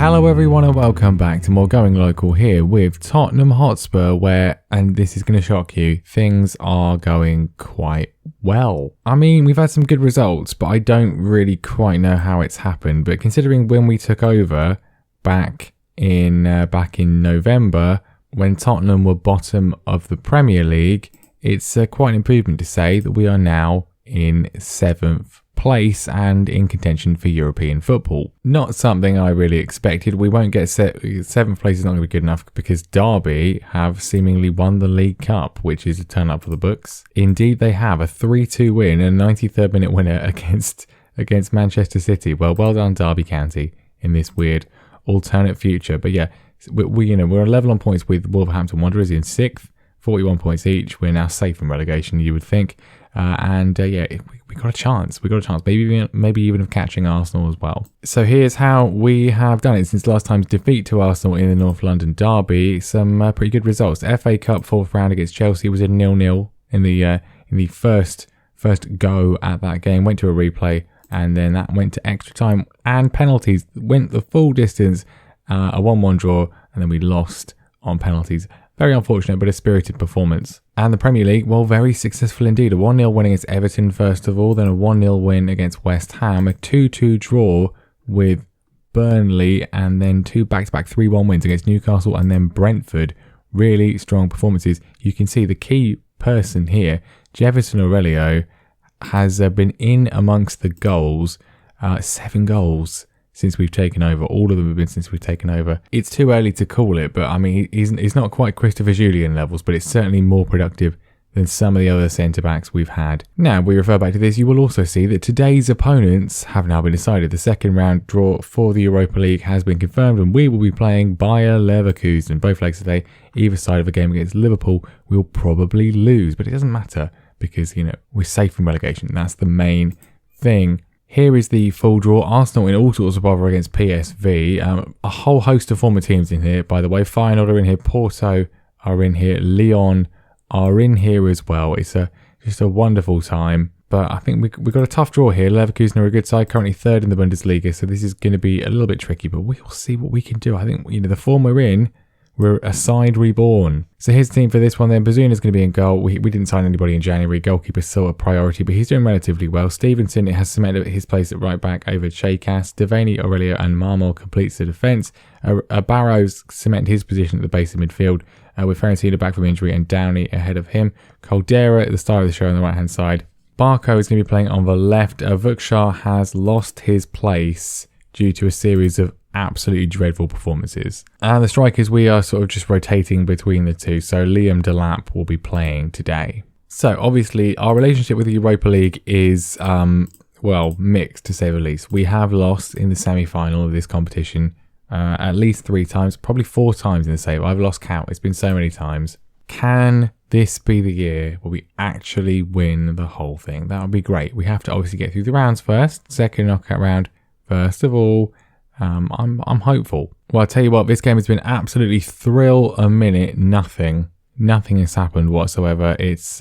Hello everyone and welcome back to more Going Local here with Tottenham Hotspur where, and this is going to shock you, things are going quite well. I mean, we've had some good results, but I don't really quite know how it's happened. But considering when we took over back in November, when Tottenham were bottom of the Premier League, it's quite an improvement to say that we are now in 7th place and in contention for European football. Not something I really expected. We won't get 7th place is not going to be good enough because Derby have seemingly won the League Cup, which is a turn up for the books. Indeed, they have a 3-2 win and a 93rd minute winner against Manchester City. Well done Derby County in this weird alternate future. But yeah, we're level on points with Wolverhampton Wanderers in 6th, 41 points each. We're now safe from relegation, you would think. We got a chance. Maybe even of catching Arsenal as well. So here's how we have done it since last time's defeat to Arsenal in the North London derby. Some pretty good results. The FA Cup 4th round against Chelsea was a 0-0 in the first go at that game. Went to a replay and then that went to extra time and penalties. Went the full distance. A 1-1 draw and then we lost on penalties. Very unfortunate, but a spirited performance. And the Premier League, well, very successful indeed. A 1-0 win against Everton, first of all, then a 1-0 win against West Ham, a 2-2 draw with Burnley, and then 2 back-to-back 3-1 wins against Newcastle and then Brentford. Really strong performances. You can see the key person here, Jefferson Aurelio, has been in amongst the goals, 7 goals. Since we've taken over. All of them have been since we've taken over. It's too early to call it, but I mean, he's not quite Christopher Julian levels, but it's certainly more productive than some of the other centre-backs we've had. Now, we refer back to this, you will also see that today's opponents have now been decided. The second round draw for the Europa League has been confirmed, and we will be playing Bayer Leverkusen. Both legs today, either side of a game against Liverpool, we'll probably lose, but it doesn't matter because, we're safe from relegation. That's the main thing. Here is the full draw. Arsenal in all sorts of bother against PSV. A whole host of former teams in here, by the way. Feyenoord are in here. Porto are in here. Lyon are in here as well. It's just a wonderful time. But I think we've got a tough draw here. Leverkusen are a good side, currently 3rd in the Bundesliga. So this is going to be a little bit tricky, but we will see what we can do. I think, the form we're in, we're a side reborn. So here's the team for this one then. Bazuna's going to be in goal. We didn't sign anybody in January. Goalkeeper's still a priority, but he's doing relatively well. Stevenson has cemented his place at right back over Chaykas. Devaney, Aurelio and Marmol completes the defence. Barrow's cemented his position at the base of midfield with Fiorentina back from injury and Downey ahead of him. Caldera, the star of the show on the right-hand side. Barco is going to be playing on the left. Vukshar has lost his place due to a series of absolutely dreadful performances. And the strikers, we are sort of just rotating between the two. So Liam Delap will be playing today. So obviously our relationship with the Europa League is, mixed to say the least. We have lost in the semi-final of this competition at least 3 times, probably 4 times in the save. I've lost count. It's been so many times. Can this be the year where we actually win the whole thing? That would be great. We have to obviously get through the rounds first. Second knockout round, first of all. I'm hopeful. Well, I'll tell you what, this game has been absolutely thrill a minute. Nothing has happened whatsoever. It's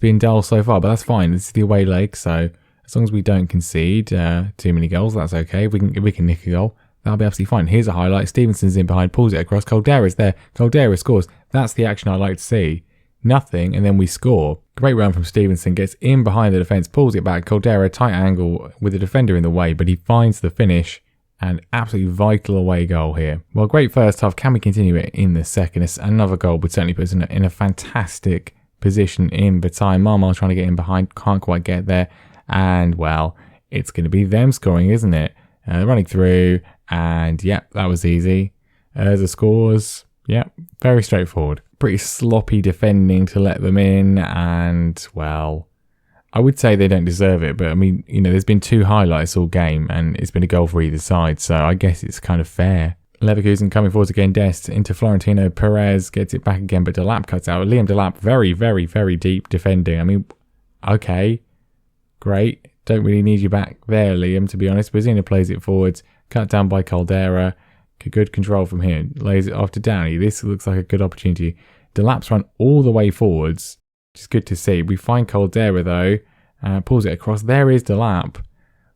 been dull so far, but that's fine. This is the away leg, so as long as we don't concede too many goals, that's okay. If we can nick a goal, that'll be absolutely fine. Here's a highlight. Stevenson's in behind, pulls it across. Caldera's there. Caldera scores. That's the action I like to see. Nothing, and then we score. Great run from Stevenson, gets in behind the defence, pulls it back. Caldera, tight angle with the defender in the way, but he finds the finish. And absolutely vital away goal here. Well, great first half. Can we continue it in the second? It's another goal would certainly put us in a fantastic position in the time. Marmol trying to get in behind, can't quite get there. And, well, it's going to be them scoring, isn't it? Running through, and, that was easy. The scores, very straightforward. Pretty sloppy defending to let them in, and, well, I would say they don't deserve it, but I mean, there's been 2 highlights all game and it's been a goal for either side, so I guess it's kind of fair. Leverkusen coming forwards again, Dest into Florentino, Perez gets it back again, but Delap cuts out. Liam Delap, very, very, very deep defending. I mean, okay, great. Don't really need you back there, Liam, to be honest. Bazzina plays it forwards, cut down by Caldera. Good control from here, lays it off to Downey. This looks like a good opportunity. Delap's run all the way forwards. Which is good to see. We find Caldera though, pulls it across. There is Delap.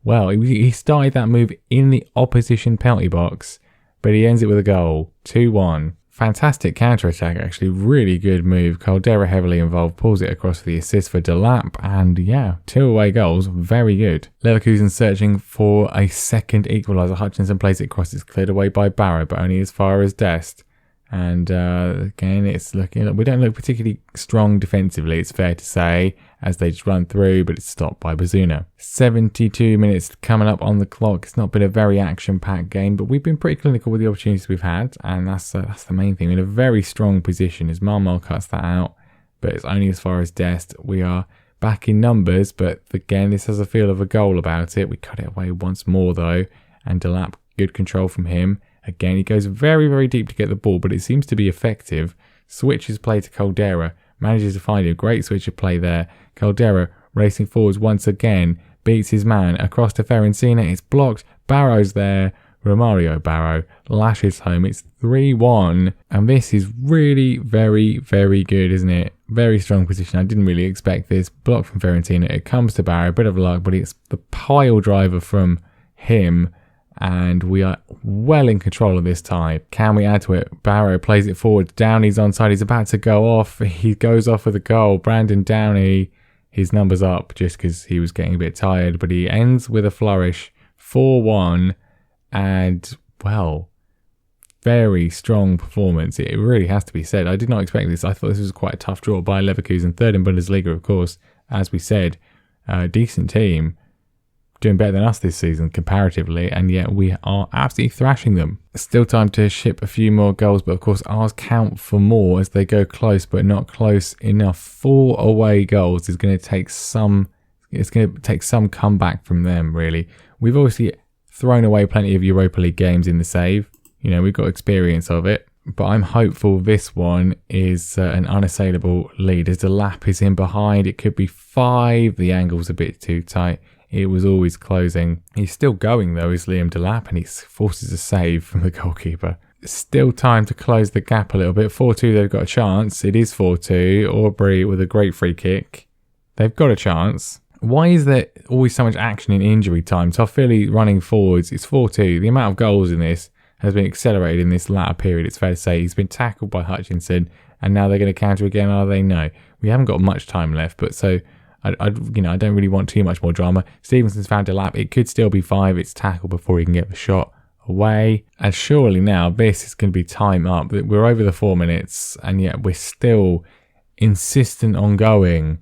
Well, he started that move in the opposition penalty box. but he ends it with a goal. 2-1. Fantastic counter-attack, actually. Really good move. Caldera heavily involved, pulls it across for the assist for Delap, and yeah, 2 away goals. Very good. Leverkusen searching for a second equaliser. Hutchinson plays it across. It's cleared away by Barrow, but only as far as Dest. And again, it's looking. We don't look particularly strong defensively, it's fair to say, as they just run through, but it's stopped by Bazuna. 72 minutes coming up on the clock. It's not been a very action-packed game, but we've been pretty clinical with the opportunities we've had, and that's the main thing. We're in a very strong position as Marmol cuts that out, but it's only as far as Dest. We are back in numbers, but again, this has a feel of a goal about it. We cut it away once more, though, and Delap, good control from him. Again, he goes very, very deep to get the ball, but it seems to be effective. Switches play to Caldera, manages to find a great switch of play there. Caldera racing forwards once again, beats his man across to Fiorentina. It's blocked. Barrow's there. Romario Barrow lashes home. It's 3-1, and this is really very, very good, isn't it? Very strong position. I didn't really expect this. Block from Fiorentina. It comes to Barrow. Bit of luck, but it's the pile driver from him. And we are well in control of this time. Can we add to it? Barrow plays it forward. Downey's onside. He's about to go off. He goes off with a goal. Brandon Downey, his number's up just because he was getting a bit tired. But he ends with a flourish. 4-1. And, well, very strong performance. It really has to be said. I did not expect this. I thought this was quite a tough draw by Leverkusen. Third in Bundesliga, of course. As we said, decent team. Doing better than us this season comparatively, and yet we are absolutely thrashing them. Still time to ship a few more goals, but of course ours count for more as they go close, but not close enough. 4 away goals is going to take some. It's going to take some comeback from them. Really, we've obviously thrown away plenty of Europa League games in the save. You know, we've got experience of it, but I'm hopeful this one is an unassailable lead. As the lap is in behind, it could be 5. The angle's a bit too tight. It was always closing. He's still going though, is Liam Delap, and he forces a save from the goalkeeper. Still time to close the gap a little bit. 4-2, they've got a chance. It is 4-2. Aubrey with a great free kick. They've got a chance. Why is there always so much action in injury time? Toffoli running forwards. It's 4-2. The amount of goals in this has been accelerated in this latter period. It's fair to say he's been tackled by Hutchinson, and now they're going to counter again. Are they? No. We haven't got much time left, but so... I don't really want too much more drama. Stevenson's found a lap. It could still be 5. It's tackled before he can get the shot away. And surely now this is going to be time up. We're over the 4 minutes, and yet we're still insistent on going.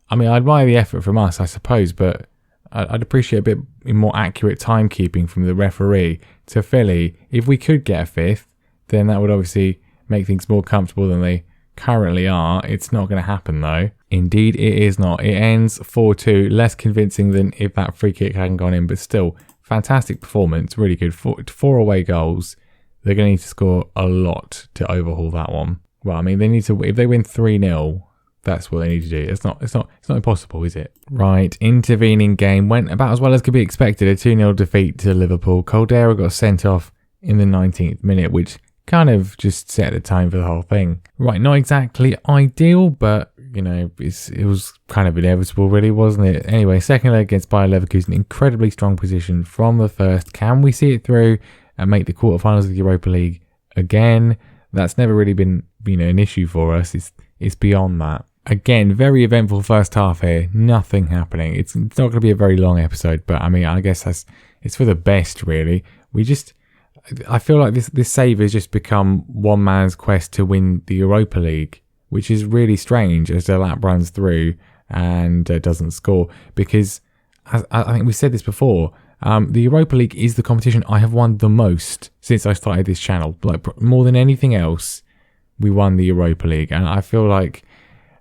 I mean, I admire the effort from us, I suppose, but I'd appreciate a bit more accurate timekeeping from the referee. To Philly, if we could get a 5th, then that would obviously make things more comfortable than they currently are. It's not going to happen though. Indeed it is not. It ends 4-2, less convincing than if that free kick hadn't gone in, but still fantastic performance, really good. 4 away goals. They're going to need to score a lot to overhaul that one. Well, I mean, they need to, if they win 3-0, that's what they need to do. It's not impossible, is it? Right, intervening game went about as well as could be expected. A 2-0 defeat to Liverpool. Caldera got sent off in the 19th minute, which kind of just set the tone for the whole thing. Right, not exactly ideal, but, you know, it was kind of inevitable really, wasn't it? Anyway, second leg against Bayer Leverkusen, incredibly strong position from the first. Can we see it through and make the quarterfinals of the Europa League again? That's never really been, an issue for us. It's beyond that. Again, very eventful first half here. Nothing happening. It's not going to be a very long episode, but I mean, I guess it's for the best, really. I feel like this save has just become one man's quest to win the Europa League, which is really strange as the lap runs through and doesn't score. Because, as I think we said this before, the Europa League is the competition I have won the most since I started this channel. Like, more than anything else, we won the Europa League. And I feel like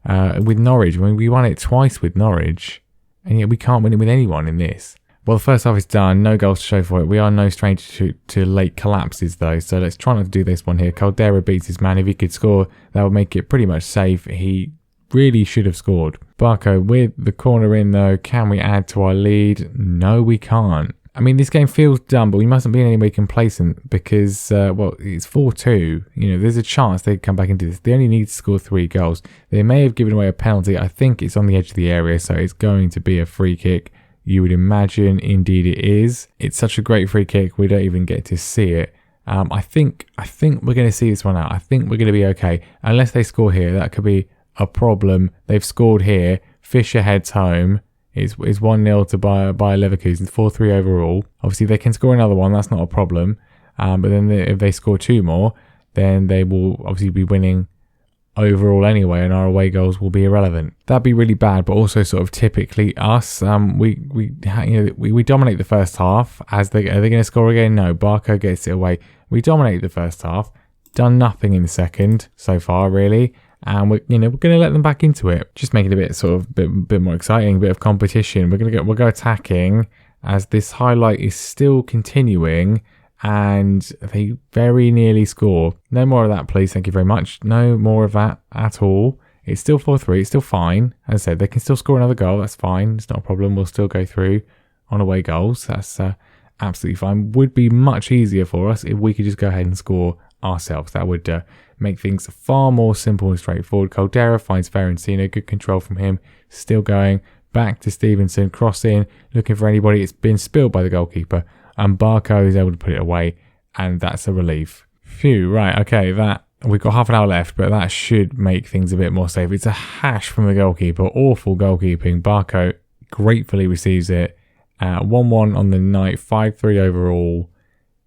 with Norwich, we won it twice with Norwich, and yet we can't win it with anyone in this. Well, the first half is done. No goals to show for it. We are no stranger to late collapses, though. So let's try not to do this one here. Caldera beats his man. If he could score, that would make it pretty much safe. He really should have scored. Barco with the corner in, though. Can we add to our lead? No, we can't. I mean, this game feels done, but we mustn't be in any way complacent because, it's 4-2. There's a chance they come back into this. They only need to score 3 goals. They may have given away a penalty. I think it's on the edge of the area, so it's going to be a free kick. You would imagine, indeed it is. It's such a great free kick, we don't even get to see it. I think we're going to see this one out. I think we're going to be okay. Unless they score here, that could be a problem. They've scored here. Fischer heads home. It's 1-0 to Bayer Leverkusen, 4-3 overall. Obviously, they can score another one. That's not a problem. But then if they score 2 more, then they will obviously be winning overall anyway, and our away goals will be irrelevant. That'd be really bad, but also sort of typically us. We dominate the first half. Are they going to score again? No. Barco gets it away. We dominate the first half. Done nothing in the second so far, really. And we're going to let them back into it. Just make it a bit more exciting, a bit of competition. We'll go attacking as this highlight is still continuing. And they very nearly score. No more of that, please. Thank you very much. No more of that at all. It's still 4-3. It's still fine. As I said, they can still score another goal. That's fine. It's not a problem. We'll still go through on away goals. That's absolutely fine. Would be much easier for us if we could just go ahead and score ourselves. That would make things far more simple and straightforward. Caldera finds Feyenoord. Good control from him. Still going back to Stevenson. Cross in. Looking for anybody. It's been spilled by the goalkeeper. And Barco is able to put it away, and that's a relief. Phew, right, okay, we've got half an hour left, but that should make things a bit more safe. It's a hash from the goalkeeper, awful goalkeeping. Barco gratefully receives it. 1-1 on the night, 5-3 overall.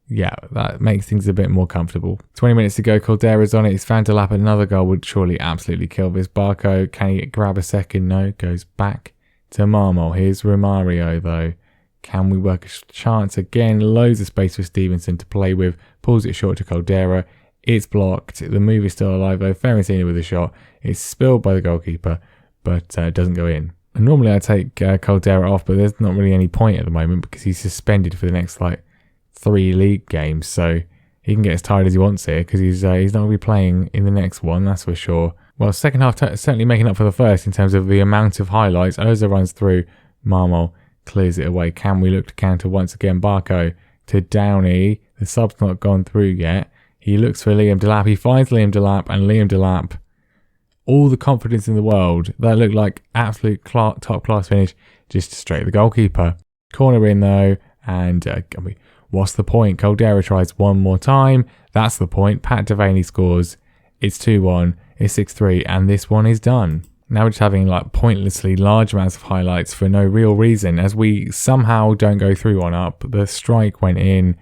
Yeah, that makes things a bit more comfortable. 20 minutes to go, Caldera's on it. It's Van der Lap. Another goal would surely absolutely kill this. Barco, can he grab a second? No, goes back to Marmol. Here's Romario, though. Can we work a chance again? Loads of space for Stevenson to play with. Pulls it short to Caldera. It's blocked. The move is still alive though. Feyenoord with a shot. It's spilled by the goalkeeper, but doesn't go in. And normally I take Caldera off, but there's not really any point at the moment because he's suspended for the next 3 league games. So he can get as tired as he wants here because he's not going to be playing in the next one, that's for sure. Well, second half certainly making up for the first in terms of the amount of highlights. Oza runs through. Marmol clears it away. Can we look to counter once again? Barco to Downey. The sub's not gone through yet. He looks for Liam Delap. He finds Liam Delap, and Liam Delap, all the confidence in the world. That looked like absolute top class finish. Just straight at the goalkeeper. Corner in though, and what's the point? Caldera tries one more time. That's the point. Pat Devaney scores. It's 2-1. It's 6-3, and this one is done. Now we're just having pointlessly large amounts of highlights for no real reason as we somehow don't go through one up. The strike went in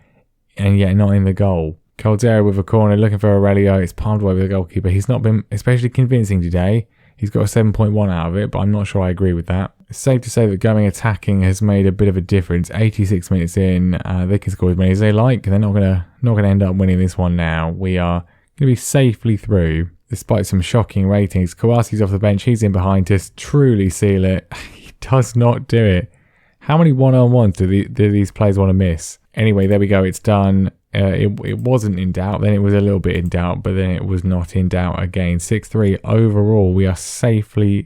and yet not in the goal. Caldera with a corner looking for Aurelio. It's palmed away with the goalkeeper. He's not been especially convincing today. He's got a 7.1 out of it, but I'm not sure I agree with that. It's safe to say that going attacking has made a bit of a difference. 86 minutes in, they can score as many as they like. They're not gonna end up winning this one now. We are going to be safely through. Despite some shocking ratings, Kowalski's off the bench. He's in behind to truly seal it. He does not do it. How many one-on-ones do these players want to miss? Anyway, there we go. It's done. It wasn't in doubt. Then it was a little bit in doubt, but then it was not in doubt again. 6-3 overall. We are safely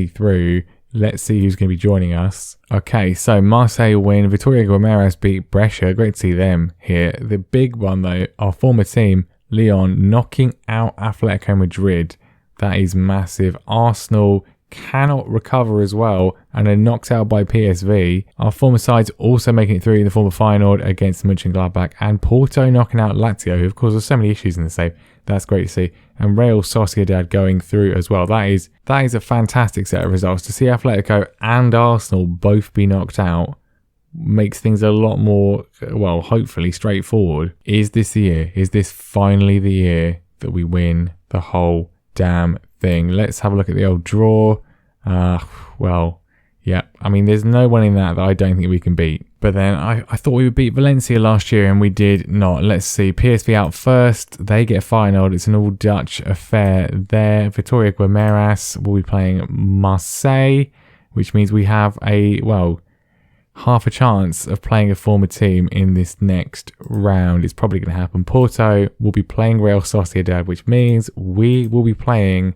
through. Let's see who's going to be joining us. Okay, so Marseille win. Vitória Guimarães beat Brescia. Great to see them here. The big one, though, our former team, Lyon, knocking out Atletico Madrid. That is massive. Arsenal cannot recover as well and are knocked out by PSV. Our former sides also making it through in the form of Feyenoord against Mönchengladbach, and Porto knocking out Lazio, who of course there's so many issues in the save. That's great to see. And Real Sociedad going through as well. That is a fantastic set of results. To see Atletico and Arsenal both be knocked out makes things a lot more, well, hopefully straightforward. Is this the year? Is this finally the year that we win the whole damn thing? Let's have a look at the old draw. Well, yeah. I mean, there's no one in that I don't think we can beat. But then I thought we would beat Valencia last year and we did not. Let's see. PSV out first. They get Feyenoord. It's an all Dutch affair there. Vitória Guimarães will be playing Marseille, which means we have half a chance of playing a former team in this next round. It's probably going to happen. Porto will be playing Real Sociedad, which means we will be playing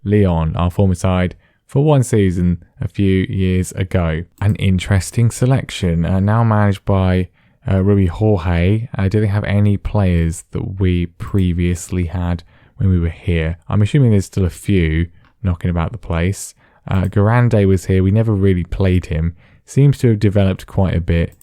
Lyon, our former side, for one season a few years ago. An interesting selection, now managed by Rui Jorge. Do they have any players that we previously had when we were here? I'm assuming there's still a few knocking about the place. Garande was here. We never really played him. Seems to have developed quite a bit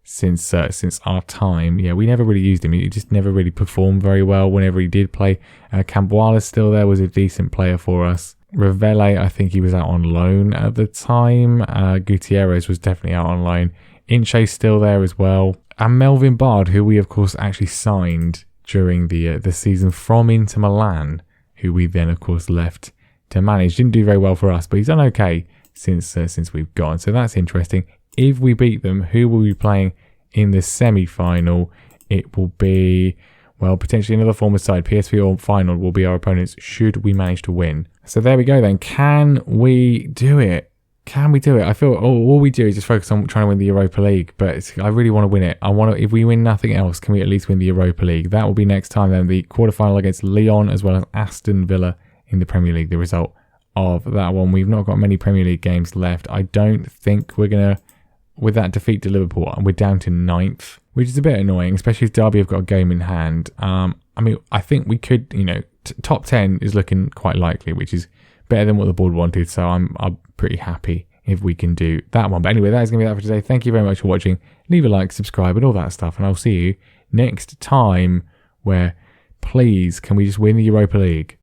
since our time. Yeah, we never really used him. He just never really performed very well whenever he did play. Camboala's still there, was a decent player for us. Revele, I think he was out on loan at the time. Gutierrez was definitely out on loan. Inche's still there as well. And Melvin Bard, who we of course actually signed during the season from Inter Milan, who we then of course left to manage. Didn't do very well for us, but he's done okay since we've gone. So that's interesting. If we beat them, who will we be playing in the semi-final? It will be, well, potentially another former side. PSV or Feyenoord will be our opponents should we manage to win. So there we go then. Can we do it? Can we do it? I feel all we do is just focus on trying to win the Europa League, but I really want to win it. If we win nothing else, can we at least win the Europa League? That will be next time then. The quarterfinal against Lyon as well as Aston Villa in the Premier League. The result of that one. We've not got many Premier League games left. I don't think we're going to, with that defeat to Liverpool, we're down to 9th, which is a bit annoying, especially if Derby have got a game in hand. I mean, I think we could, top 10 is looking quite likely, which is better than what the board wanted. So I'm pretty happy if we can do that one. But anyway, that is going to be that for today. Thank you very much for watching. Leave a like, subscribe, and all that stuff. And I'll see you next time where, please, can we just win the Europa League?